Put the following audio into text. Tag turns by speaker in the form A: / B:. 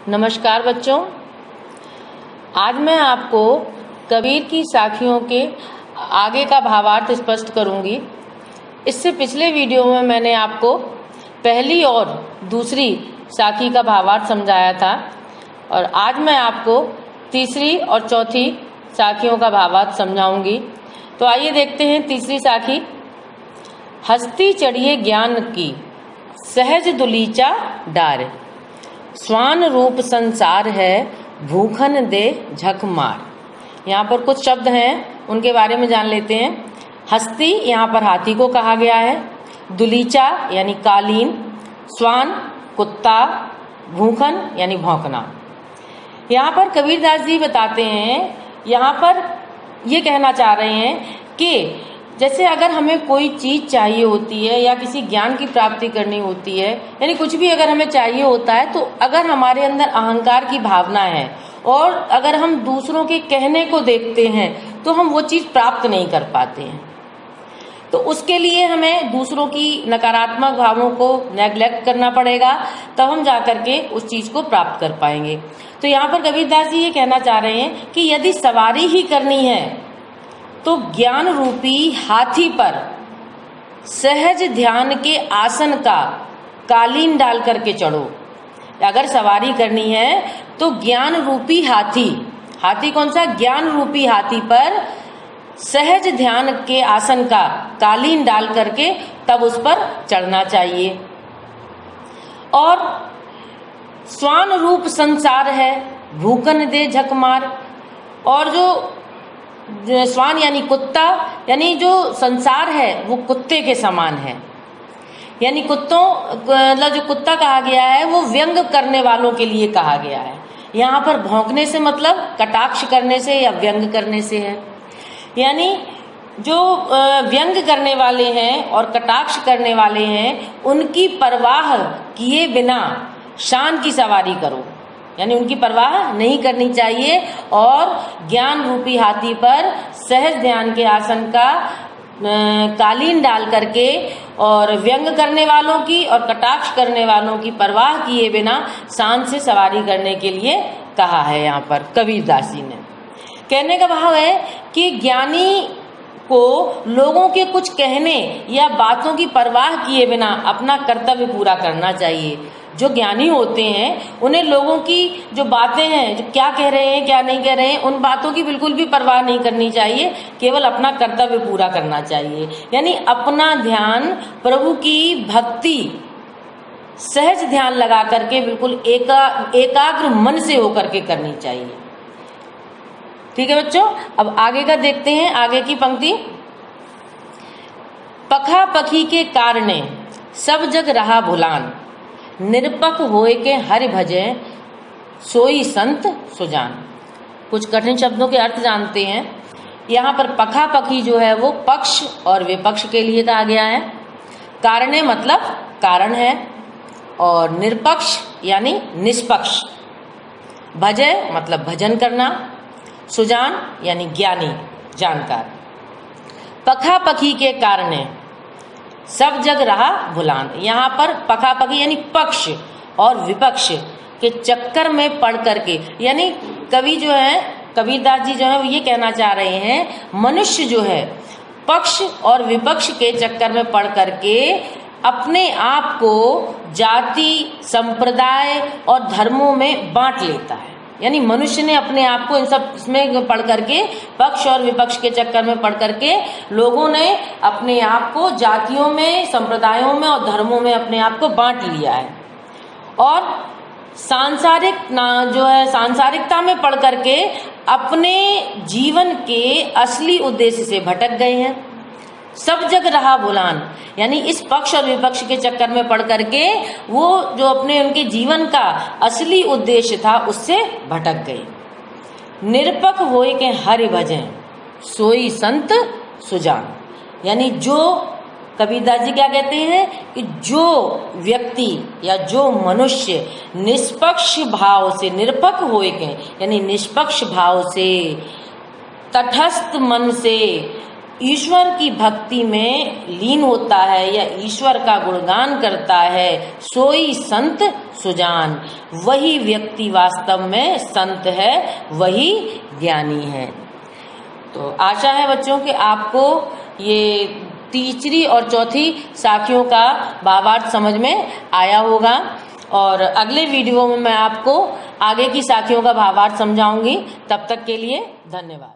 A: नमस्कार बच्चों, आज मैं आपको कबीर की साखियों के आगे का भावार्थ स्पष्ट करूंगी। इससे पिछले वीडियो में मैंने आपको पहली और दूसरी साखी का भावार्थ समझाया था और आज मैं आपको तीसरी और चौथी साखियों का भावार्थ समझाऊंगी। तो आइए देखते हैं तीसरी साखी। हस्ती चढ़िए ज्ञान की सहज दुलीचा डार, स्वान रूप संसार है भूखन दे झक मार। यहाँ पर कुछ शब्द हैं, उनके बारे में जान लेते हैं। हस्ती यहाँ पर हाथी को कहा गया है, दुलीचा यानी कालीन, स्वान कुत्ता, भूखन यानी भौंकना। यहाँ पर कबीरदास जी बताते हैं, यहाँ पर ये कहना चाह रहे हैं कि जैसे अगर हमें कोई चीज चाहिए होती है या किसी ज्ञान की प्राप्ति करनी होती है, यानी कुछ भी अगर हमें चाहिए होता है, तो अगर हमारे अंदर अहंकार की भावना है और अगर हम दूसरों के कहने को देखते हैं तो हम वो चीज प्राप्त नहीं कर पाते हैं। तो उसके लिए हमें दूसरों की नकारात्मक भावों को नेग्लेक्ट करना पड़ेगा, तब हम जाकर के उस चीज को प्राप्त कर पाएंगे। तो यहाँ पर कबीरदास जी ये कहना चाह रहे हैं कि यदि सवारी ही करनी है तो ज्ञान रूपी हाथी पर सहज ध्यान के आसन का कालीन डाल करके चढ़ो। अगर सवारी करनी है तो ज्ञान रूपी हाथी कौन सा? ज्ञान रूपी हाथी पर सहज ध्यान के आसन का कालीन डाल करके तब उस पर चढ़ना चाहिए। और स्वान रूप संसार है भूखन दे झक मार, और जो स्वान यानी कुत्ता, यानी जो संसार है वो कुत्ते के समान है। यानी कुत्तों मतलब जो कुत्ता कहा गया है वो व्यंग करने वालों के लिए कहा गया है। यहाँ पर भौंकने से मतलब कटाक्ष करने से या व्यंग करने से है। यानी जो व्यंग करने वाले हैं और कटाक्ष करने वाले हैं उनकी परवाह किए बिना शान की सवारी करो, यानी उनकी परवाह नहीं करनी चाहिए और ज्ञान रूपी हाथी पर सहज ध्यान के आसन का कालीन डाल करके और व्यंग करने वालों की और कटाक्ष करने वालों की परवाह किए बिना शान से सवारी करने के लिए कहा है। यहाँ पर कबीरदास जी ने कहने का भाव है कि ज्ञानी को लोगों के कुछ कहने या बातों की परवाह किए बिना अपना कर्तव्य पूरा करना चाहिए। जो ज्ञानी होते हैं उन्हें लोगों की जो बातें हैं, जो क्या कह रहे हैं क्या नहीं कह रहे हैं, उन बातों की बिल्कुल भी परवाह नहीं करनी चाहिए, केवल अपना कर्तव्य पूरा करना चाहिए। यानी अपना ध्यान प्रभु की भक्ति सहज ध्यान लगा करके बिल्कुल एकाग्र मन से होकर के करनी चाहिए। ठीक है बच्चों, अब आगे का देखते हैं। आगे की पंक्ति, पखा पखी के कारणे सब जग रहा भुलान, निरपक होए के हरि भजे सोई संत सुजान। कुछ कठिन शब्दों के अर्थ जानते हैं। यहाँ पर पखा पखी जो है वो पक्ष और विपक्ष के लिए कहा गया है। कारणे मतलब कारण है, और निरपक्ष यानी निष्पक्ष, भजे मतलब भजन करना, सुजान यानी ज्ञानी जानकार। पखा पखी के कारणे सब जग रहा भुलान। यहाँ पर पखा पखी यानी पक्ष और विपक्ष के चक्कर में पड़ करके, यानी कवि जो है कबीरदास जी जो है वो ये कहना चाह रहे हैं, मनुष्य जो है पक्ष और विपक्ष के चक्कर में पड़ करके अपने आप को जाति, संप्रदाय और धर्मों में बांट लेता है। यानी मनुष्य ने अपने आप को इन सब इसमें पढ़ करके, पक्ष और विपक्ष के चक्कर में पढ़ करके लोगों ने अपने आप को जातियों में, संप्रदायों में और धर्मों में अपने आप को बांट लिया है, और सांसारिकता में पढ़ करके अपने जीवन के असली उद्देश्य से भटक गए हैं। सब जग रहा भुलान, यानी इस पक्ष और विपक्ष के चक्कर में पड़ करके वो जो अपने उनके जीवन का असली उद्देश्य था उससे भटक गए। निरपक होए के हरि भजें सोई संत सुजान, यानी जो कबीरदास जी क्या कहते हैं कि जो व्यक्ति या जो मनुष्य निष्पक्ष भाव से, निरपक होए के यानी निष्पक्ष भाव से, तटस्थ मन से ईश्वर की भक्ति में लीन होता है या ईश्वर का गुणगान करता है, सोई संत सुजान। वही व्यक्ति वास्तव में संत है, वही ज्ञानी है। तो आशा है बच्चों कि आपको ये तीसरी और चौथी साखियों का भावार्थ समझ में आया होगा। और अगले वीडियो में मैं आपको आगे की साखियों का भावार्थ समझाऊंगी। तब तक के लिए धन्यवाद।